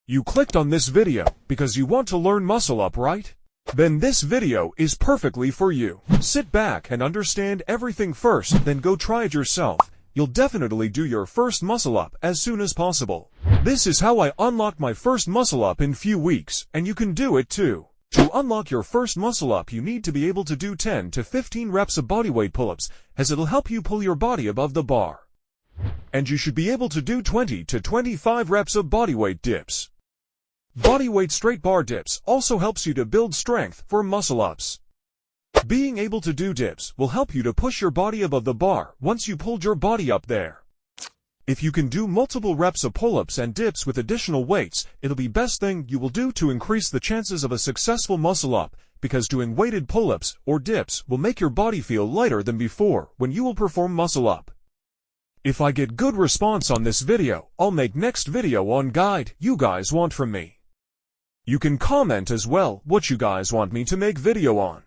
You clicked on this video because you want to learn muscle up, right? Then this video is perfectly for you. Sit back and understand everything first, then go try it yourself. You'll definitely do your first muscle up as soon as possible. This is how I unlocked my first muscle up in few weeks, and you can do it too. To unlock your first muscle up, you need to be able to do 10 to 15 reps of bodyweight pull-ups, as it'll help you pull your body above the bar. And you should be able to do 20 to 25 reps of bodyweight dips. Bodyweight straight bar dips also helps you to build strength for muscle ups. Being able to do dips will help you to push your body above the bar once you pulled your body up there. If you can do multiple reps of pull-ups and dips with additional weights, it'll be best thing you will do to increase the chances of a successful muscle up, because doing weighted pull-ups or dips will make your body feel lighter than before when you will perform muscle up. If I get good response on this video, I'll make next video on guide you guys want from me. You can comment as well what you guys want me to make video on.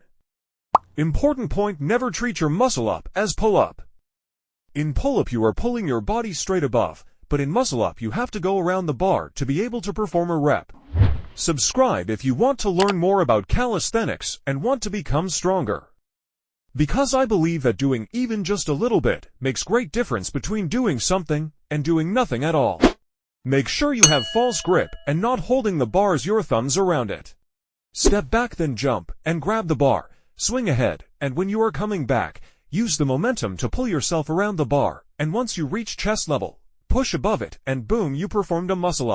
Important point: never treat your muscle up as pull-up. In pull-up you are pulling your body straight above, but in muscle up you have to go around the bar to be able to perform a rep. Subscribe if you want to learn more about calisthenics and want to become stronger. Because I believe that doing even just a little bit makes great difference between doing something and doing nothing at all. Make sure you have false grip and not holding the bars your thumbs around it. Step back, then jump and grab the bar, swing ahead, and when you are coming back, use the momentum to pull yourself around the bar, and once you reach chest level, push above it, and boom, you performed a muscle up.